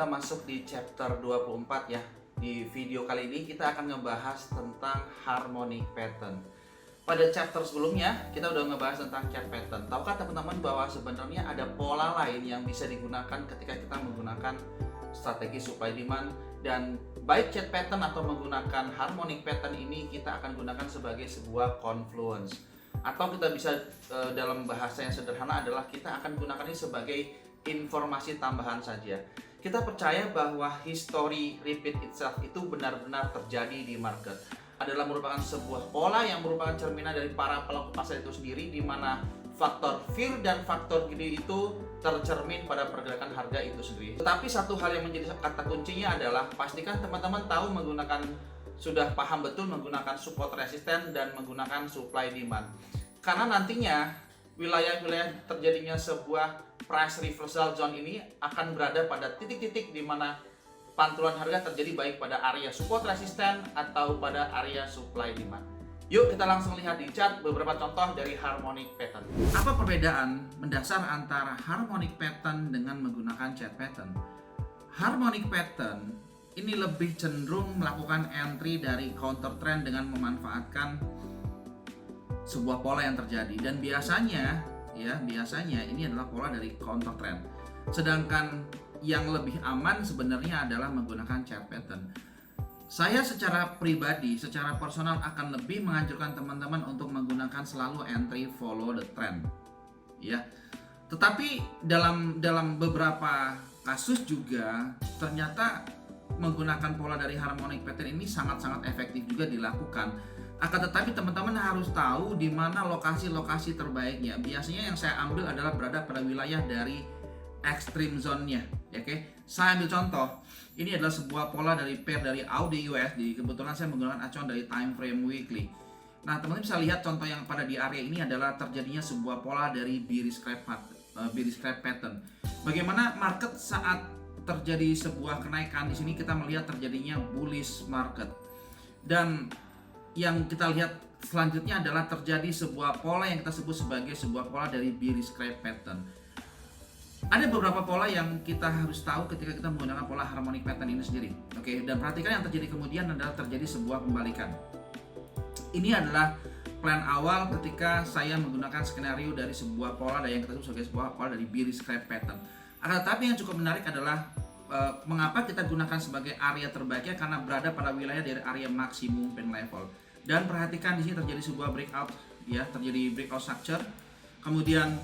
kita masuk di chapter 24 ya. Di video kali ini kita akan ngebahas tentang harmonic pattern. Pada chapter sebelumnya kita udah ngebahas tentang chart pattern. Tahukah teman-teman bahwa sebenarnya ada pola lain yang bisa digunakan ketika kita menggunakan strategi supply demand, dan baik chart pattern atau menggunakan harmonic pattern ini kita akan gunakan sebagai sebuah confluence. Atau kita bisa dalam bahasa yang sederhana adalah kita akan gunakan ini sebagai informasi tambahan saja. Kita percaya bahwa history repeat itself itu benar-benar terjadi di market. Adalah merupakan sebuah pola yang merupakan cerminan dari para pelaku pasar itu sendiri, di mana faktor fear dan faktor greed itu tercermin pada pergerakan harga itu sendiri. Tetapi satu hal yang menjadi kata kuncinya adalah pastikan teman-teman tahu sudah paham betul menggunakan support resisten dan menggunakan supply demand. Karena nantinya wilayah-wilayah terjadinya sebuah price reversal zone ini akan berada pada titik-titik di mana pantulan harga terjadi baik pada area support resisten atau pada area supply demand. Yuk kita langsung lihat di chart beberapa contoh dari harmonic pattern. Apa perbedaan mendasar antara harmonic pattern dengan menggunakan chart pattern? Harmonic pattern ini lebih cenderung melakukan entry dari counter trend dengan memanfaatkan sebuah pola yang terjadi, dan biasanya ini adalah pola dari counter trend. Sedangkan yang lebih aman sebenarnya adalah menggunakan chart pattern. Saya secara pribadi, secara personal akan lebih menganjurkan teman-teman untuk menggunakan selalu entry follow the trend. Ya. Tetapi dalam beberapa kasus juga ternyata menggunakan pola dari harmonic pattern ini sangat-sangat efektif juga dilakukan. Akan tetapi teman-teman harus tahu di mana lokasi-lokasi terbaiknya. Biasanya yang saya ambil adalah berada pada wilayah dari extreme zone-nya, oke. Saya ambil contoh. Ini adalah sebuah pola dari pair dari AUD USD. Kebetulan saya menggunakan acuan dari time frame weekly. Nah, teman-teman bisa lihat contoh yang pada di area ini adalah terjadinya sebuah pola dari bearish crab pattern. Bagaimana market saat terjadi sebuah kenaikan, di sini kita melihat terjadinya bullish market. Dan yang kita lihat selanjutnya adalah terjadi sebuah pola yang kita sebut sebagai sebuah pola dari bearish crab pattern. Ada beberapa pola yang kita harus tahu ketika kita menggunakan pola harmonic pattern ini sendiri. Oke, dan perhatikan yang terjadi kemudian adalah terjadi sebuah pembalikan. Ini adalah plan awal ketika saya menggunakan skenario dari sebuah pola yang kita sebut sebagai sebuah pola dari bearish crab pattern. Akan tetapi yang cukup menarik adalah mengapa kita gunakan sebagai area terbaiknya, karena berada pada wilayah dari area maksimum pin level. Dan perhatikan di sini terjadi sebuah breakout, ya, terjadi breakout structure. Kemudian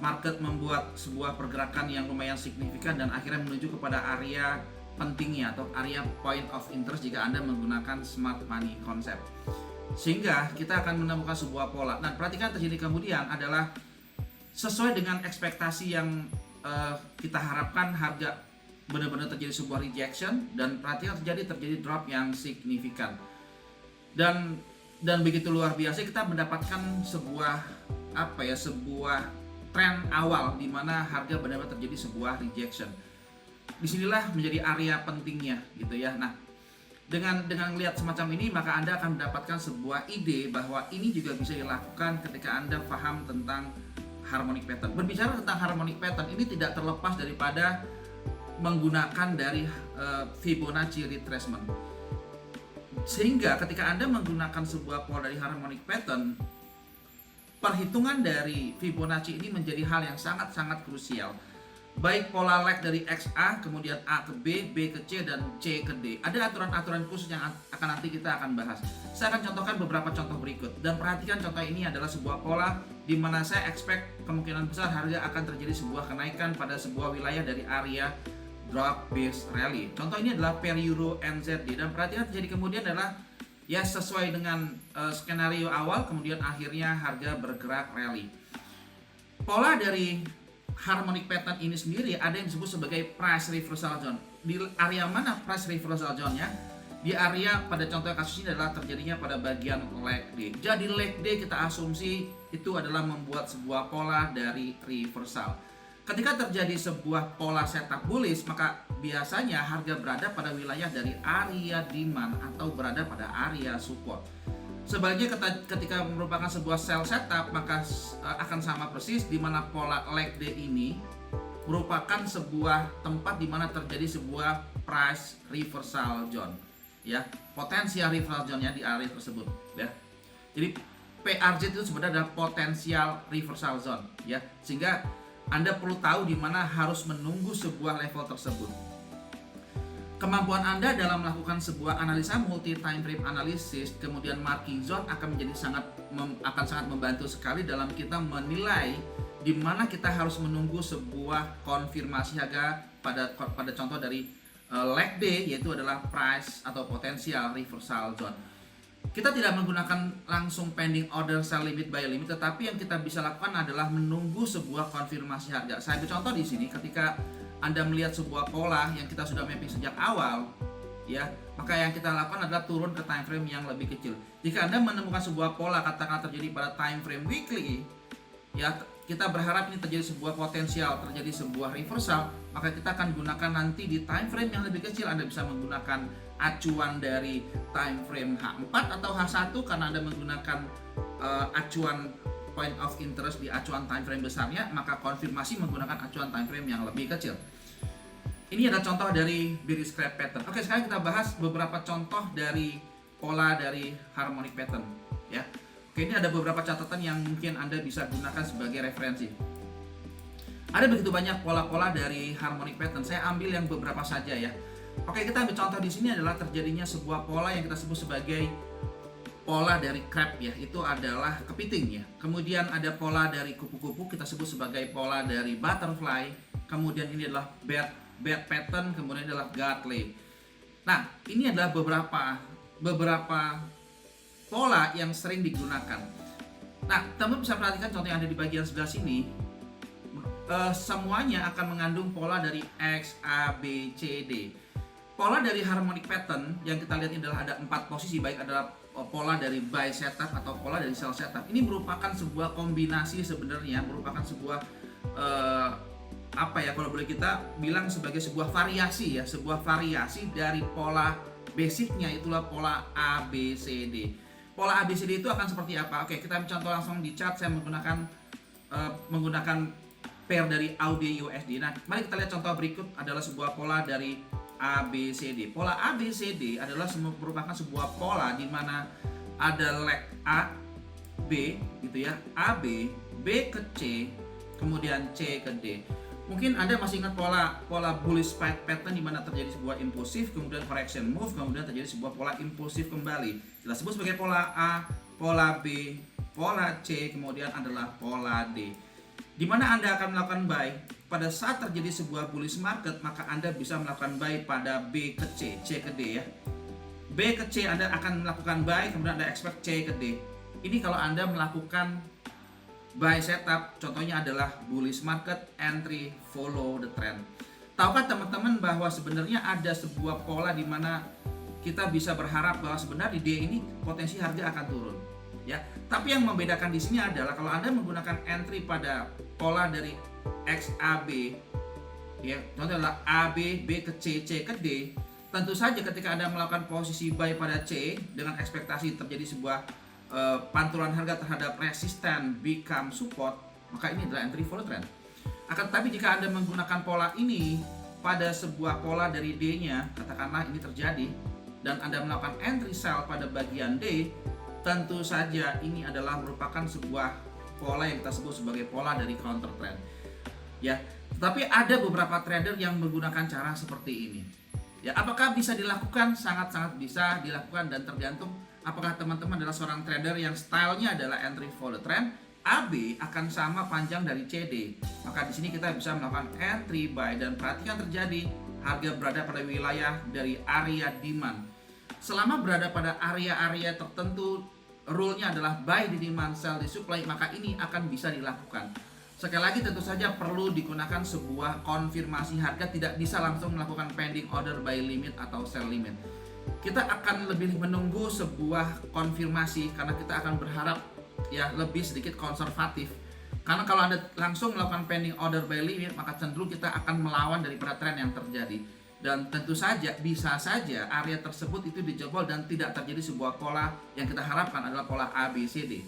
market membuat sebuah pergerakan yang lumayan signifikan dan akhirnya menuju kepada area pentingnya atau area point of interest jika Anda menggunakan smart money concept. Sehingga kita akan menemukan sebuah pola. Nah, perhatikan terjadi kemudian adalah sesuai dengan ekspektasi yang kita harapkan, harga benar-benar terjadi sebuah rejection, dan perhatikan terjadi drop yang signifikan. Dan begitu luar biasa kita mendapatkan sebuah tren awal di mana harga benar-benar terjadi sebuah rejection. Disinilah menjadi area pentingnya gitu ya. Nah, dengan melihat semacam ini maka Anda akan mendapatkan sebuah ide bahwa ini juga bisa dilakukan ketika Anda paham tentang harmonic pattern. Berbicara tentang harmonic pattern ini tidak terlepas daripada menggunakan dari Fibonacci retracement. Sehingga ketika Anda menggunakan sebuah pola dari harmonic pattern, perhitungan dari Fibonacci ini menjadi hal yang sangat-sangat krusial. Baik pola lag dari XA, kemudian A ke B, B ke C, dan C ke D. Ada aturan-aturan khusus yang nanti kita akan bahas. Saya akan contohkan beberapa contoh berikut. Dan perhatikan contoh ini adalah sebuah pola di mana saya expect kemungkinan besar harga akan terjadi sebuah kenaikan pada sebuah wilayah dari area drop base rally. Contoh ini adalah pair Euro NZD, dan perhatikan terjadi kemudian adalah ya sesuai dengan skenario awal, kemudian akhirnya harga bergerak rally. Pola dari harmonic pattern ini sendiri ada yang disebut sebagai price reversal zone. Di area mana price reversal zone-nya? Di area pada contoh kasus ini adalah terjadinya pada bagian leg D. Jadi leg D kita asumsi itu adalah membuat sebuah pola dari reversal. Ketika terjadi sebuah pola setup bullish, maka biasanya harga berada pada wilayah dari area demand atau berada pada area support. Sebaliknya ketika merupakan sebuah sell setup, maka akan sama persis di mana pola leg D ini merupakan sebuah tempat di mana terjadi sebuah price reversal zone, ya, potensial reversal zone-nya di area tersebut, ya. Jadi PRZ itu sebenarnya adalah potensial reversal zone, ya, sehingga Anda perlu tahu di mana harus menunggu sebuah level tersebut. Kemampuan Anda dalam melakukan sebuah analisa multi time frame analysis, kemudian marking zone akan menjadi sangat membantu sekali dalam kita menilai di mana kita harus menunggu sebuah konfirmasi harga pada contoh dari leg day, yaitu adalah price atau potensial reversal zone. Kita tidak menggunakan langsung pending order sell limit buy limit, tetapi yang kita bisa lakukan adalah menunggu sebuah konfirmasi harga. Saya ambil contoh di sini, ketika Anda melihat sebuah pola yang kita sudah mapping sejak awal, ya, maka yang kita lakukan adalah turun ke time frame yang lebih kecil. Jika Anda menemukan sebuah pola katakanlah terjadi pada time frame weekly, ya, kita berharap ini terjadi sebuah potensial, terjadi sebuah reversal, maka kita akan gunakan nanti di time frame yang lebih kecil. Anda bisa menggunakan acuan dari time frame H4 atau H1 karena Anda menggunakan acuan point of interest di acuan time frame besarnya, maka konfirmasi menggunakan acuan time frame yang lebih kecil. Ini adalah contoh dari bearish scrap pattern. Oke, sekarang kita bahas beberapa contoh dari pola dari harmonic pattern, ya. Oke, ini ada beberapa catatan yang mungkin Anda bisa gunakan sebagai referensi. Ada begitu banyak pola-pola dari harmonic pattern. Saya ambil yang beberapa saja, ya. Oke, kita ambil contoh di sini adalah terjadinya sebuah pola yang kita sebut sebagai pola dari crab, ya. Itu adalah kepiting, ya. Kemudian ada pola dari kupu-kupu, kita sebut sebagai pola dari butterfly. Kemudian ini adalah bad pattern, kemudian adalah godly. Nah, ini adalah beberapa pola yang sering digunakan. Nah, teman-teman bisa perhatikan contoh yang ada di bagian sebelah sini. Semuanya akan mengandung pola dari X, A, B, C, D. Pola dari harmonic pattern yang kita lihat ini adalah ada 4 posisi, baik adalah pola dari buy setup atau pola dari sell setup. Ini merupakan sebuah kombinasi, sebenarnya merupakan sebuah kalau boleh kita bilang sebagai sebuah variasi, ya, sebuah variasi dari pola basicnya, itulah pola A, B, C, D. Pola A, B, C, D itu akan seperti apa? Oke, kita contoh langsung di chart. Saya menggunakan pair dari AUD USD. Nah, mari kita lihat contoh berikut adalah sebuah pola dari A, B, C, D. Pola A, B, C, D adalah merupakan sebuah pola di mana ada leg A, B, gitu ya, A, B ke C, kemudian C ke D. Mungkin Anda masih ingat pola bullish pattern di mana terjadi sebuah impulsif, kemudian correction move, kemudian terjadi sebuah pola impulsif kembali. Kita sebut sebagai pola A, pola B, pola C, kemudian adalah pola D. Di mana Anda akan melakukan buy pada saat terjadi sebuah bullish market, maka Anda bisa melakukan buy pada B ke C, C ke D, ya. B ke C Anda akan melakukan buy, kemudian Anda expect C ke D. Ini kalau Anda melakukan buy setup, contohnya adalah bullish market, entry, follow the trend. Tahukah teman-teman bahwa sebenarnya ada sebuah pola di mana kita bisa berharap bahwa sebenarnya di D ini potensi harga akan turun, ya. Tapi yang membedakan di sini adalah kalau Anda menggunakan entry pada pola dari XAB, ya, contohnya adalah AB, B ke C, C ke D. Tentu saja ketika Anda melakukan posisi buy pada C dengan ekspektasi terjadi sebuah pantulan harga terhadap resisten become support, maka ini adalah entry follow trend. Akan tetapi jika Anda menggunakan pola ini pada sebuah pola dari D-nya, katakanlah ini terjadi, dan Anda melakukan entry sell pada bagian D, tentu saja ini adalah merupakan sebuah pola yang kita sebut sebagai pola dari counter trend, ya. Tetapi ada beberapa trader yang menggunakan cara seperti ini, ya. Apakah bisa dilakukan? Sangat-sangat bisa dilakukan, dan tergantung apakah teman-teman adalah seorang trader yang stylenya adalah entry follow trend. AB akan sama panjang dari CD, maka di sini kita bisa melakukan entry buy, dan perhatikan terjadi harga berada pada wilayah dari area demand. Selama berada pada area-area tertentu, rule-nya adalah buy di demand, sell di supply, maka ini akan bisa dilakukan. Sekali lagi tentu saja perlu digunakan sebuah konfirmasi harga, tidak bisa langsung melakukan pending order buy limit atau sell limit. Kita akan lebih menunggu sebuah konfirmasi karena kita akan berharap, ya, lebih sedikit konservatif. Karena kalau Anda langsung melakukan pending order buy limit, maka cenderung kita akan melawan daripada tren yang terjadi. Dan tentu saja bisa saja area tersebut itu dijebol dan tidak terjadi sebuah pola yang kita harapkan adalah pola A, B, C, D.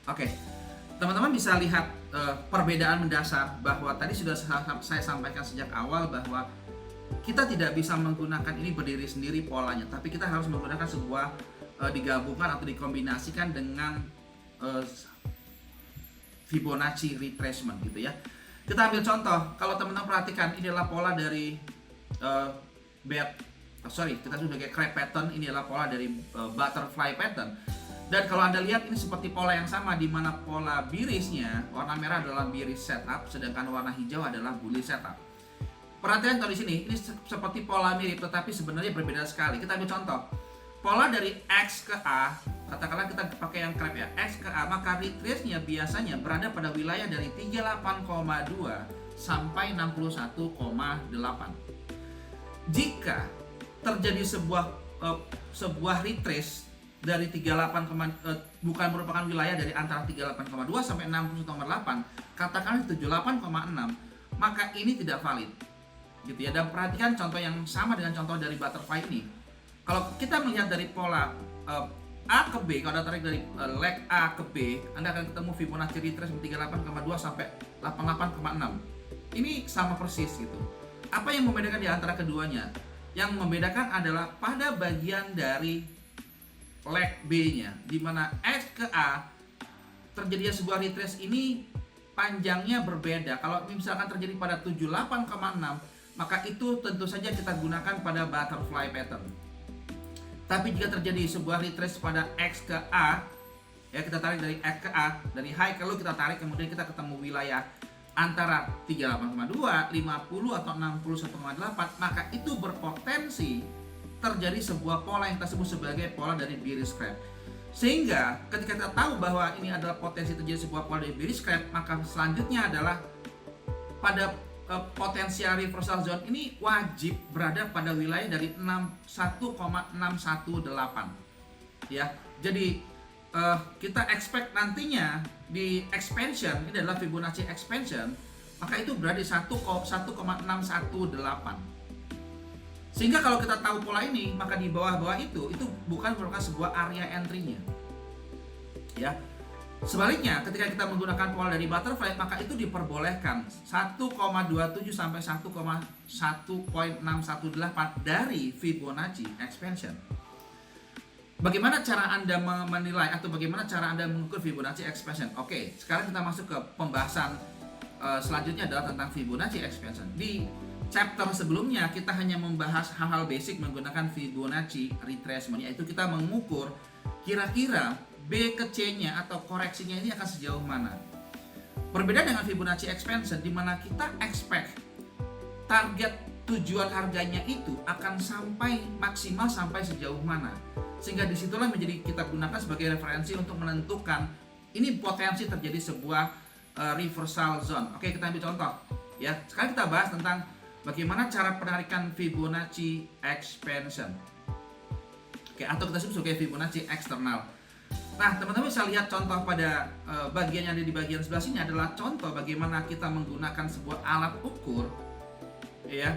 Oke, teman-teman bisa lihat perbedaan mendasar bahwa tadi sudah saya sampaikan sejak awal bahwa kita tidak bisa menggunakan ini berdiri sendiri polanya, tapi kita harus menggunakan sebuah digabungkan atau dikombinasikan dengan Fibonacci retracement gitu ya. Kita ambil contoh, kalau teman-teman perhatikan ini adalah pola dari kita sebagai crab pattern, ini adalah pola dari butterfly pattern. Dan kalau Anda lihat ini seperti pola yang sama, di mana pola birisnya warna merah adalah bearish setup, sedangkan warna hijau adalah bullish setup. Perhatian kalau di sini ini seperti pola mirip tetapi sebenarnya berbeda sekali. Kita ambil contoh. Pola dari X ke A, katakanlah kita pakai yang crab ya, X ke A, maka retrace-nya biasanya berada pada wilayah dari 38,2 sampai 61,8. Jika terjadi sebuah retrace dari 38, bukan merupakan wilayah dari antara 38,2 sampai 61,8, katakanlah 78,6, maka ini tidak valid. Gitu ya. Dan perhatikan contoh yang sama dengan contoh dari butterfly ini. Kalau kita melihat dari pola A ke B, kalau Anda tarik dari leg A ke B, Anda akan ketemu Fibonacci retrace 38,2 sampai 88,6. Ini sama persis gitu. Apa yang membedakan di antara keduanya? Yang membedakan adalah pada bagian dari leg B-nya, di mana X ke A terjadinya sebuah retrace ini panjangnya berbeda. Kalau misalkan terjadi pada 78,6, maka itu tentu saja kita gunakan pada butterfly pattern. Tapi jika terjadi sebuah retrace pada X ke A, ya kita tarik dari X ke A, dari high ke low kita tarik, kemudian kita ketemu wilayah antara 38,2, 50 atau 61,8, maka itu berpotensi terjadi sebuah pola yang kita sebut sebagai pola dari bearish crab. Sehingga ketika kita tahu bahwa ini adalah potensi terjadi sebuah pola dari bearish crab, maka selanjutnya adalah pada potensial reversal zone ini wajib berada pada wilayah dari 1,618 ya. Jadi kita expect nantinya di expansion, ini adalah Fibonacci expansion, maka itu berada di 1,618. Sehingga kalau kita tahu pola ini, maka di bawah-bawah itu bukan merupakan sebuah area entry-nya. Ya. Sebaliknya, ketika kita menggunakan pola dari butterfly, maka itu diperbolehkan 1,27 sampai 1,1618 dari Fibonacci expansion. Bagaimana cara Anda menilai atau bagaimana cara Anda mengukur Fibonacci expansion? Oke, sekarang kita masuk ke pembahasan selanjutnya adalah tentang Fibonacci expansion. Di chapter sebelumnya kita hanya membahas hal-hal basic menggunakan Fibonacci retracement, yaitu kita mengukur kira-kira B ke C-nya atau koreksinya ini akan sejauh mana. Berbeda dengan Fibonacci expansion di mana kita expect target tujuan harganya itu akan sampai maksimal sampai sejauh mana. Sehingga disitulah menjadi kita gunakan sebagai referensi untuk menentukan ini potensi terjadi sebuah reversal zone. Oke, kita ambil contoh ya. Sekarang kita bahas tentang bagaimana cara penarikan Fibonacci expansion. Oke, atau kita sebut sebagai Fibonacci eksternal. Nah, teman-teman bisa lihat contoh pada bagian yang ada di bagian sebelah sini adalah contoh bagaimana kita menggunakan sebuah alat ukur. Ya,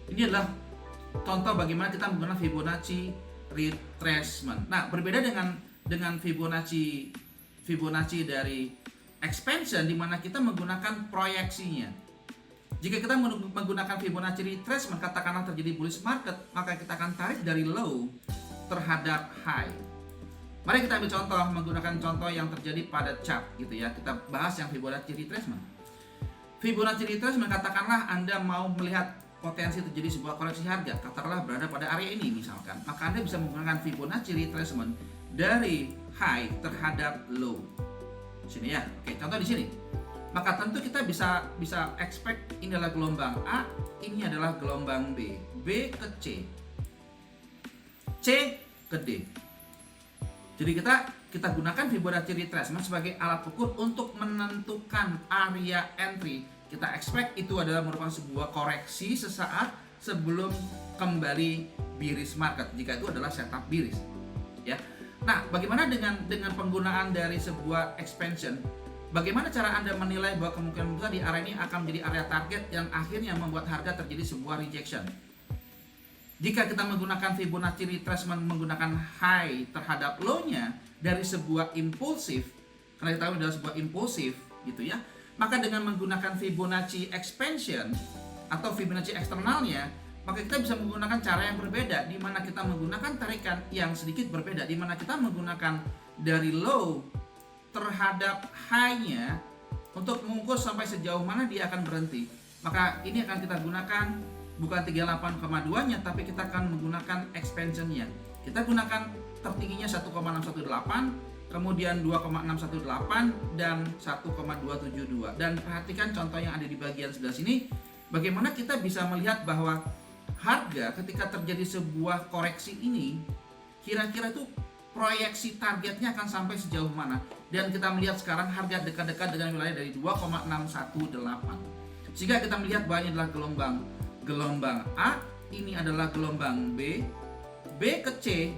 ini adalah contoh bagaimana kita menggunakan Fibonacci retracement. Nah, berbeda dengan Fibonacci dari expansion di mana kita menggunakan proyeksinya. Jika kita menggunakan Fibonacci retracement, katakanlah terjadi bullish market, maka kita akan tarik dari low terhadap high. Mari kita ambil contoh menggunakan contoh yang terjadi pada chart gitu ya. Kita bahas yang Fibonacci retracement. Fibonacci retracement, katakanlah Anda mau melihat potensi terjadi sebuah koreksi harga, katakanlah berada pada area ini misalkan, maka Anda bisa menggunakan Fibonacci retracement dari high terhadap low. Sini ya. Oke, contoh di sini. Maka tentu kita bisa expect ini adalah gelombang A, ini adalah gelombang B, B ke C, C ke D. Jadi kita gunakan Fibonacci retracement sebagai alat ukur untuk menentukan area entry. Kita expect itu adalah merupakan sebuah koreksi sesaat sebelum kembali bearish market. Jika itu adalah setup bearish, ya. Nah, bagaimana dengan penggunaan dari sebuah expansion? Bagaimana cara Anda menilai bahwa kemungkinan besar di area ini akan menjadi area target yang akhirnya membuat harga terjadi sebuah rejection? Jika kita menggunakan Fibonacci retracement menggunakan high terhadap low-nya dari sebuah impulsif, karena kita tahu adalah sebuah impulsif gitu ya. Maka dengan menggunakan Fibonacci expansion atau Fibonacci eksternalnya, maka kita bisa menggunakan cara yang berbeda, di mana kita menggunakan tarikan yang sedikit berbeda, di mana kita menggunakan dari low terhadap high-nya untuk mengukur sampai sejauh mana dia akan berhenti. Maka ini akan kita gunakan bukan 38,2-nya, tapi kita akan menggunakan expansion-nya. Kita gunakan tertingginya 1,618, kemudian 2,618 dan 1,272. Dan perhatikan contoh yang ada di bagian sebelah sini, bagaimana kita bisa melihat bahwa harga ketika terjadi sebuah koreksi ini, kira-kira itu proyeksi targetnya akan sampai sejauh mana. Dan kita melihat sekarang harga dekat-dekat dengan wilayah dari 2,618. Sehingga kita melihat bahwa ini adalah gelombang A, ini adalah gelombang B ke C.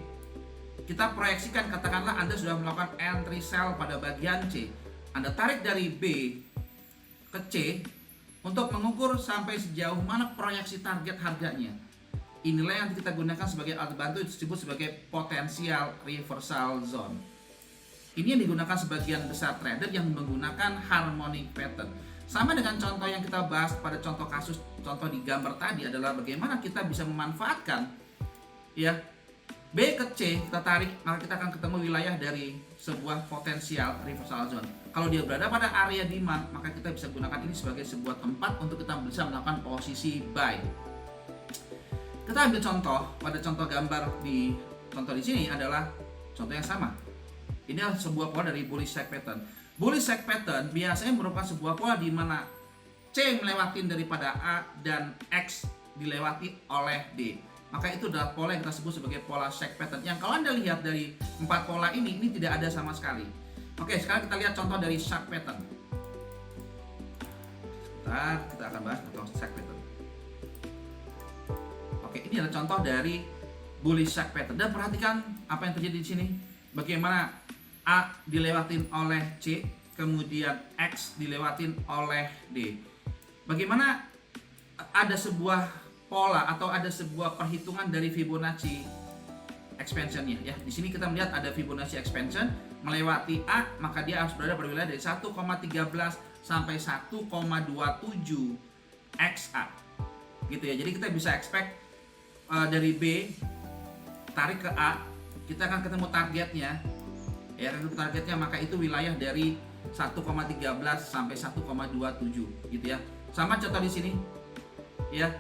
Kita proyeksikan, katakanlah Anda sudah melakukan entry sell pada bagian C. Anda tarik dari B ke C untuk mengukur sampai sejauh mana proyeksi target harganya. Inilah yang kita gunakan sebagai alat bantu, disebut sebagai potensial reversal zone. Ini yang digunakan sebagian besar trader yang menggunakan harmonic pattern. Sama dengan contoh yang kita bahas pada contoh kasus, contoh di gambar tadi adalah bagaimana kita bisa memanfaatkan ya B ke C, kita tarik, maka kita akan ketemu wilayah dari sebuah potensial reversal zone. Kalau dia berada pada area demand, maka kita bisa gunakan ini sebagai sebuah tempat untuk kita bisa melakukan posisi buy. Kita ambil contoh, pada contoh gambar di contoh di sini adalah contoh yang sama. Ini adalah sebuah pola dari bullish shake pattern. Bullish shake pattern biasanya merupakan sebuah pola di mana C melewati daripada A dan X dilewati oleh D. Maka itu adalah pola yang kita sebut sebagai pola shake pattern. Yang kalau Anda lihat dari 4 pola ini tidak ada sama sekali. Oke, sekarang kita lihat contoh dari shake pattern. Sebentar, kita akan bahas contoh shake pattern. Oke, ini adalah contoh dari bullish shake pattern. Dan perhatikan apa yang terjadi di sini. Bagaimana A dilewatin oleh C, kemudian X dilewatin oleh D. Bagaimana ada sebuah pola atau ada sebuah perhitungan dari Fibonacci expansionnya ya. Di sini kita melihat ada Fibonacci expansion melewati A, maka dia harus berada pada wilayah dari 1,13 sampai 1,27 XA. Gitu ya. Jadi kita bisa expect dari B tarik ke A, kita akan ketemu targetnya. Ya, targetnya maka itu wilayah dari 1,13 sampai 1,27 gitu ya. Sama contoh di sini. Ya.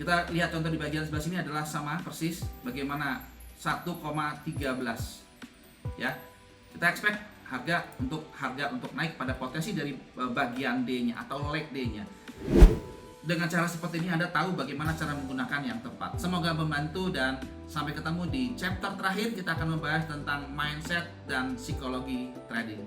Kita lihat contoh di bagian sebelah sini adalah sama persis bagaimana 1,13 ya. Kita expect harga untuk naik pada potensi dari bagian D-nya atau leg D-nya. Dengan cara seperti ini Anda tahu bagaimana cara menggunakan yang tepat. Semoga membantu dan sampai ketemu di chapter terakhir, kita akan membahas tentang mindset dan psikologi trading.